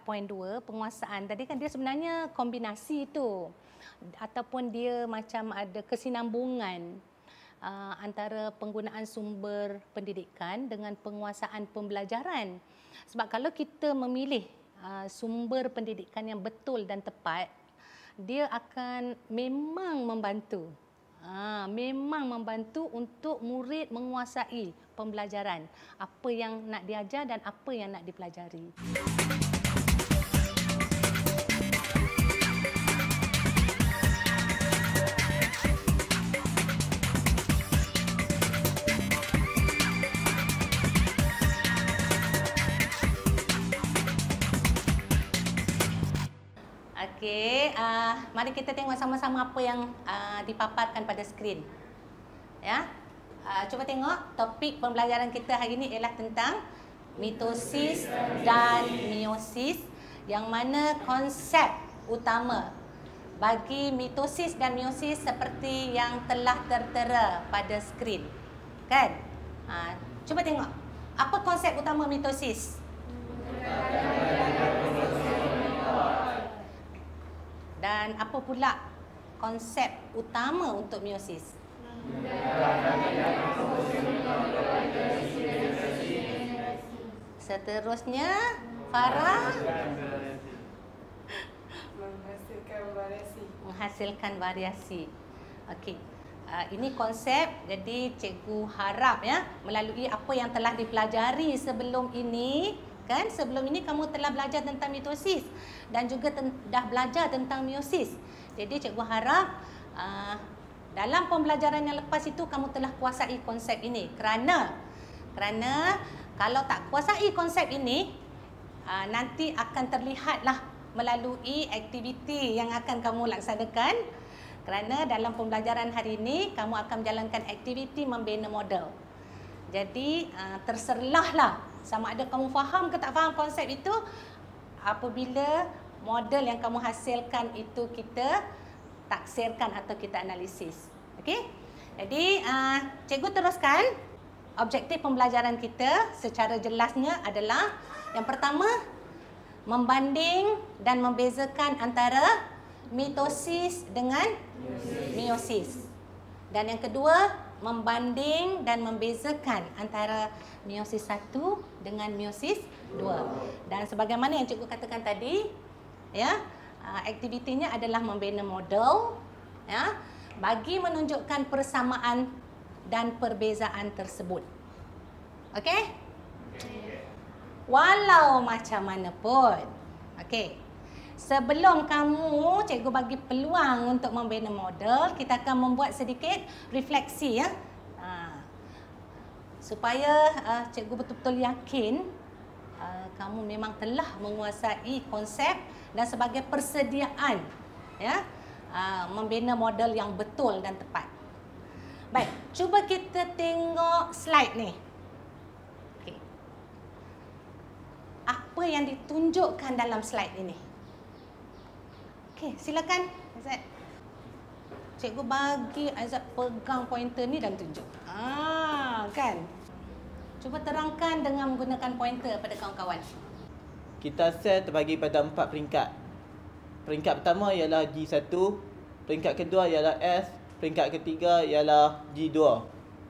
poin 2, penguasaan. Tadi kan dia sebenarnya kombinasi tu. Ataupun dia macam ada kesinambungan antara penggunaan sumber pendidikan dengan penguasaan pembelajaran. Sebab kalau kita memilih sumber pendidikan yang betul dan tepat, dia akan memang membantu. Memang membantu untuk murid menguasai pembelajaran. Apa yang nak diajar dan apa yang nak dipelajari. Okey, mari kita tengok sama-sama apa yang dipaparkan pada skrin. Ya, cuba tengok topik pembelajaran kita hari ini ialah tentang mitosis dan meiosis, yang mana konsep utama bagi mitosis dan meiosis seperti yang telah tertera pada skrin, kan? Cuba tengok apa konsep utama mitosis. Dan apa pula konsep utama untuk meiosis? Seterusnya, Farah? Menghasilkan variasi. Okey. Ini konsep, jadi cikgu harap ya melalui apa yang telah dipelajari sebelum ini, kan? Sebelum ini kamu telah belajar tentang mitosis dan juga dah belajar tentang meiosis. Jadi cikgu harap dalam pembelajaran yang lepas itu kamu telah kuasai konsep ini. Kerana kalau tak kuasai konsep ini, nanti akan terlihatlah melalui aktiviti yang akan kamu laksanakan. Kerana dalam pembelajaran hari ini kamu akan menjalankan aktiviti membina model. Jadi terserahlah sama ada kamu faham ke tak faham konsep itu apabila model yang kamu hasilkan itu kita taksirkan atau kita analisis. Okey? Jadi cikgu teruskan. Objektif pembelajaran kita secara jelasnya adalah yang pertama, membanding dan membezakan antara mitosis dengan meiosis. Dan yang kedua, membanding dan membezakan antara meiosis 1 dengan meiosis 2. Dan sebagaimana yang cikgu katakan tadi, ya, aktivitinya adalah membina model, ya, bagi menunjukkan persamaan dan perbezaan tersebut. Okey? Walau macam mana pun. Okey. Sebelum kamu, cikgu bagi peluang untuk membina model, kita akan membuat sedikit refleksi, ya. Supaya cikgu betul-betul yakin kamu memang telah menguasai konsep dan sebagai persediaan, ya, membina model yang betul dan tepat. Baik, cuba kita tengok slide ni. Okey. Apa yang ditunjukkan dalam slide ini? Okey, silakan Azad. Cikgu bagi Azad pegang pointer ni dan tunjuk. Kan? Cuba terangkan dengan menggunakan pointer pada kawan-kawan. Kita sel terbagi pada 4 peringkat. Peringkat pertama ialah G1, peringkat kedua ialah S, peringkat ketiga ialah G2.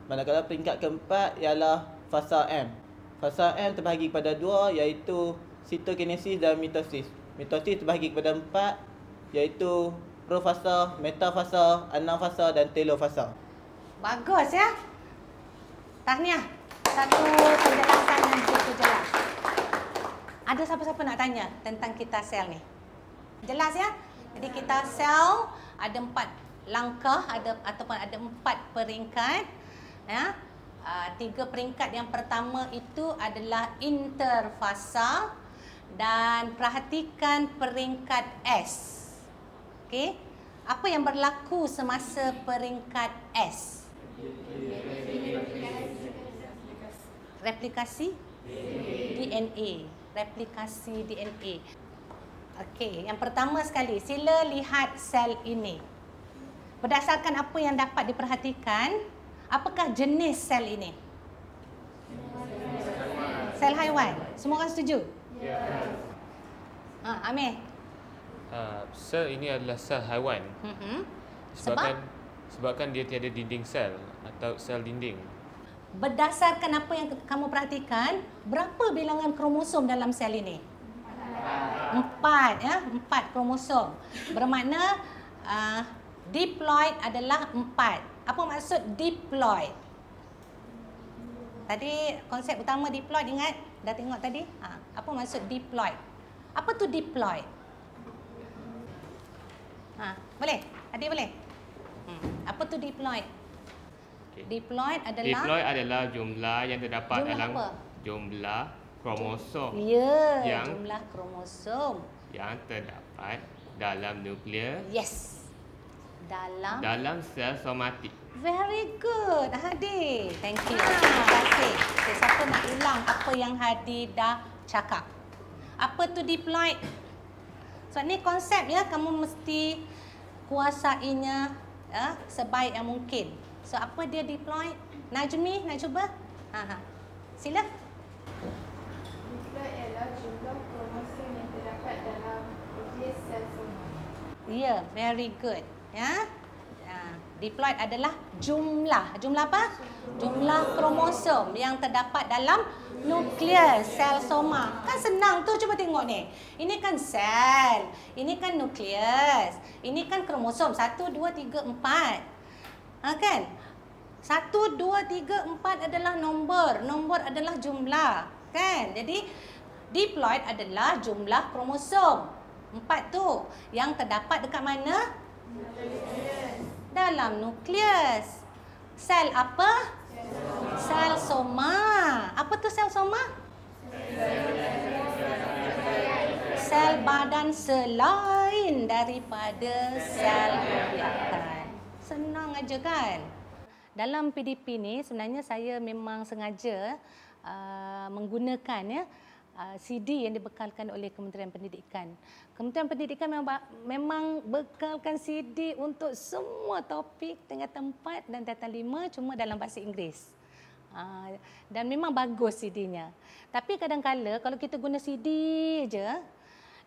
Manakala peringkat keempat ialah fasa M. Fasa M terbahagi pada 2 iaitu sitokinesis dan mitosis. Mitosis terbahagi kepada 4 iaitu profasa, metafasa, anafasa dan telofasa. Bagus, ya. Tahniah. Satu penjelasan yang cukup jelas. Ada siapa-siapa nak tanya tentang kita sel ni? Jelas, ya? Jadi kita sel ada 4 langkah, ataupun ada 4 peringkat, ya. 3 peringkat yang pertama itu adalah interfasa, dan perhatikan peringkat S. Okey, apa yang berlaku semasa peringkat S? Replikasi DNA. Replikasi DNA. Okey, yang pertama sekali, sila lihat sel ini. Berdasarkan apa yang dapat diperhatikan, apakah jenis sel ini? Sel haiwan. Semua orang setuju? Amir. Sel ini adalah sel haiwan. Sebabkan dia tiada dinding sel atau sel dinding. Berdasarkan apa yang kamu perhatikan, berapa bilangan kromosom dalam sel ini? 4 ya, 4 kromosom. Bermakna diploid adalah 4. Apa maksud diploid? Tadi konsep utama diploid ingat? Dah tengok tadi? Apa maksud diploid? Apa tu diploid? Boleh? Adik boleh? Apa tu diploid? Diploid adalah jumlah yang terdapat jumlah dalam apa? jumlah kromosom. Ya, yang jumlah kromosom yang terdapat dalam nukleus. Yes. Dalam sel somatik. Very good, Hadi. Thank you. Terima kasih. Okay, siapa nak ulang apa yang Hadi dah cakap? Apa tu diploid? So ni konsep ya, kamu mesti kuasainya sebaik yang mungkin. So apa dia diploid? Najmi nak cuba? Sila. Diploid ialah jumlah kromosom yang terdapat dalam nukleus sel soma. Ya, very good. Ya. Diploid adalah jumlah apa? Jumlah kromosom yang terdapat dalam nukleus sel soma. Kan senang tu, cuba tengok ni. Ini kan sel, ini kan nukleus, ini kan kromosom 1 2 3 4. Kan? 1 2 3 4 adalah nombor adalah jumlah, kan? Jadi diploid adalah jumlah kromosom 4 tu yang terdapat dekat mana? Dalam nukleus. Sel apa? Sel soma. Apa tu sel soma? Sel badan selain daripada sel kelihatan. Senang aja kan? Dalam PDP ni sebenarnya saya memang sengaja menggunakan CD yang dibekalkan oleh Kementerian Pendidikan. Kementerian Pendidikan memang bekalkan CD untuk semua topik tingkatan 4 dan tingkatan 5 cuma dalam bahasa Inggeris. Dan memang bagus CD-nya. Tapi kadang-kala kalau kita guna CD je,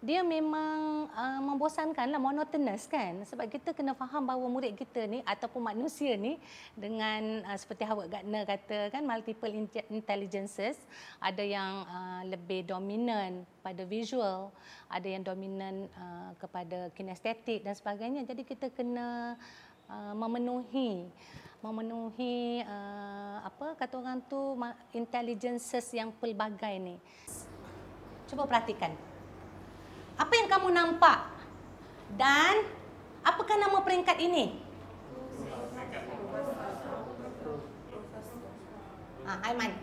dia memang membosankanlah, monotonous kan. Sebab kita kena faham bahawa murid kita ni ataupun manusia ni dengan seperti Howard Gardner kata kan, multiple intelligences, ada yang lebih dominan pada visual, ada yang dominan kepada kinestetik dan sebagainya. Jadi kita kena memenuhi apa kata orang tu, intelligences yang pelbagai ni. Cuba perhatikan. Apa yang kamu nampak? Dan apakah nama peringkat ini? Aiman.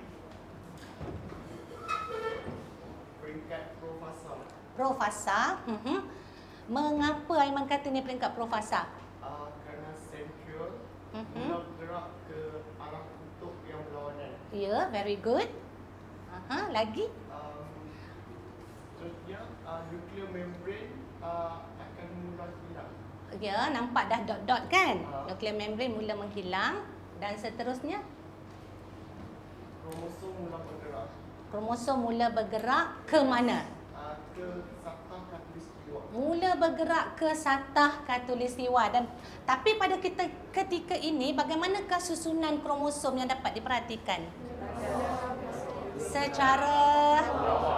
Peringkat profasa. Profasa. Mengapa Aiman kata ni peringkat profasa? Kerana sentral bergerak ke arah kutub yang berlawanan. Ya, very good. Lagi? Seterusnya, nuclear membrane akan mula hilang. Ya, nampak dah dot-dot kan? Nuclear membrane mula menghilang. Dan seterusnya? Kromosom mula bergerak. Kromosom mula bergerak ke mana? Ke satah khatulistiwa. Mula bergerak ke satah khatulistiwa. Dan tapi pada ketika ini, bagaimanakah susunan kromosom yang dapat diperhatikan? Secara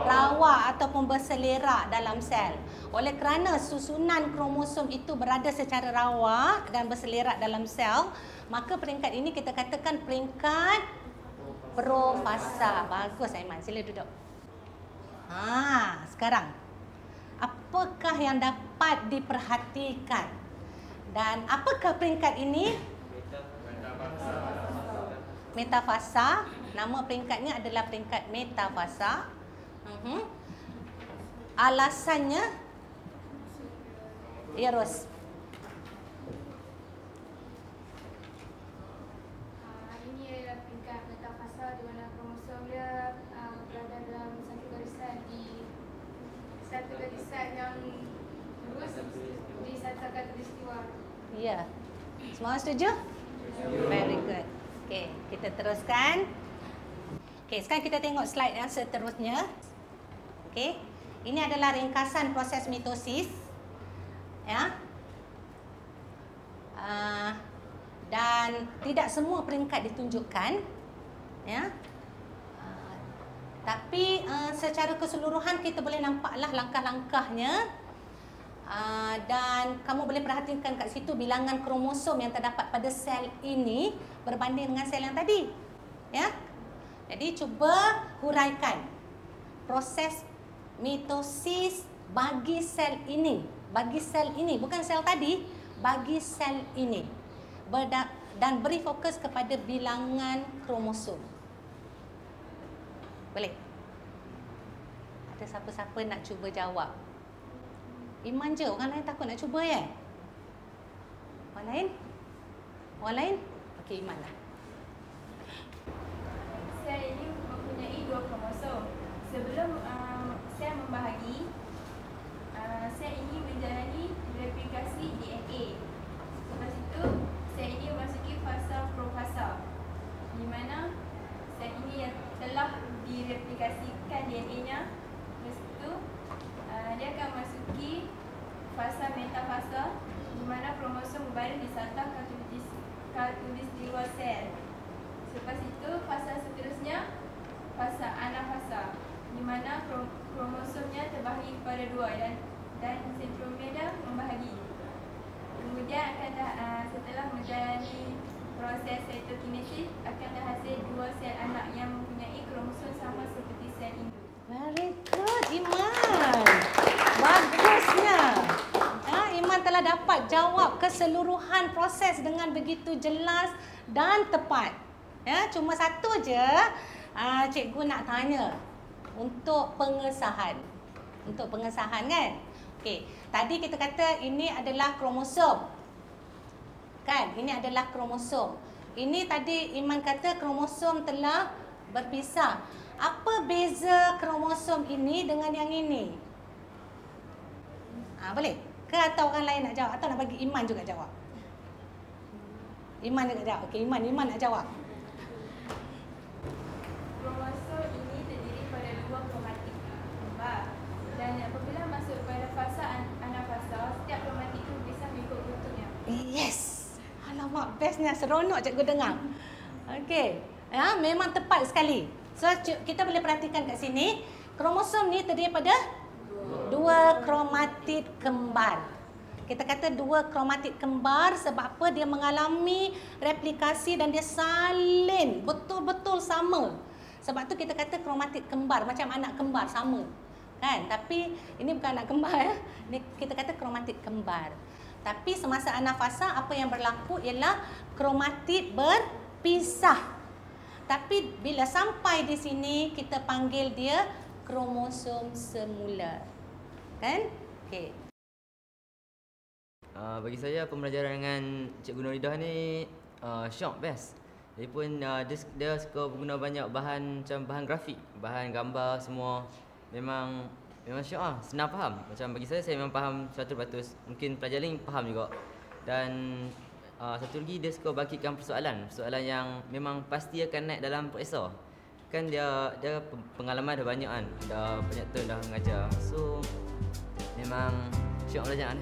rawa ataupun berselerak dalam sel. Oleh kerana susunan kromosom itu berada secara rawa dan berselerak dalam sel, maka peringkat ini kita katakan peringkat profasa. Bagus Aiman, sila duduk. Sekarang apakah yang dapat diperhatikan? Dan apakah peringkat ini? Metafasa. Nama peringkatnya adalah peringkat metafasa. Alasannya? Ya, Ros. Ini adalah peringkat metafasa di mana kromosom dia berada dalam satu garisan yang lurus di satah khatulistiwa. Ya. Semua setuju? Very good. Okey, kita teruskan. Okey, sekarang kita tengok slide yang seterusnya. Okey. Ini adalah ringkasan proses mitosis. Ya. Dan tidak semua peringkat ditunjukkan. Ya. Tapi secara keseluruhan kita boleh nampaklah langkah-langkahnya. Dan kamu boleh perhatikan kat situ bilangan kromosom yang terdapat pada sel ini berbanding dengan sel yang tadi. Ya. Jadi cuba huraikan proses mitosis bagi sel ini. Bagi sel ini, bukan sel tadi, bagi sel ini. Dan beri fokus kepada bilangan kromosom. Boleh? Ada siapa-siapa nak cuba jawab? Iman je, orang lain takut nak cuba ya? Orang lain? Orang lain? Okey, Iman lah. Sel ini mempunyai 2 kromosom. Sebelum sel membahagi, sel ini menjalani replikasi DNA. Lepas itu, sel ini memasuki fasa profasa, di mana sel ini yang telah direplikasikan DNA. Lepas itu, dia akan masuki fasa metafasa, di mana kromosom berbaring di seatas khatulistiwa sel. Selepas itu, fasa seterusnya, fasa anafasa, di mana kromosomnya terbahagi kepada 2 dan sentromera membahagi. Kemudian setelah menjalani proses cytokinesis, akan terhasil 2 sel anak yang mempunyai kromosom sama seperti sel induk. Very good, Iman. Bagusnya. Iman telah dapat jawab keseluruhan proses dengan begitu jelas dan tepat. Ya, cuma satu je cikgu nak tanya untuk pengesahan. Untuk pengesahan kan? Okey, tadi kita kata ini adalah kromosom. Kan? Ini adalah kromosom. Ini tadi Iman kata kromosom telah berpisah. Apa beza kromosom ini dengan yang ini? Boleh? Ke atau orang lain nak jawab? Atau nak bagi Iman juga jawab? Iman juga jawab. Okey, Iman nak jawab. Kromosom ini terdiri pada 2 kromatik kembar. Dan apabila masuk pada fasa anafasa, setiap kromatik itu bisa mengikut bentuknya. Yes. Alamak, bestnya, seronok cikgu dengar. Okey. Ya, memang tepat sekali. So, kita boleh perhatikan kat sini, kromosom ni terdiri pada 2 kromatid kembar. Kita kata 2 kromatid kembar sebab apa? Dia mengalami replikasi dan dia salin betul-betul sama. Sebab tu kita kata kromatid kembar, macam anak kembar sama. Kan? Tapi ini bukan anak kembar ya. Ini kita kata kromatid kembar. Tapi semasa anafasa apa yang berlaku ialah kromatid berpisah. Tapi bila sampai di sini kita panggil dia kromosom semula. Kan? Okey. Bagi saya pembelajaran dengan Cikgu Nuridah ni syok, best. Dia pun dia suka guna banyak bahan macam bahan grafik, bahan gambar semua. Memang syok lah, senang faham. Macam bagi saya memang faham 100%. Mungkin pelajar lain faham juga. Dan satu lagi dia suka bangkitkan persoalan yang memang pasti akan naik dalam profesor. Kan dia pengalaman dah banyak kan. Dah banyak tahun dah mengajar. So memang syok belajar kan.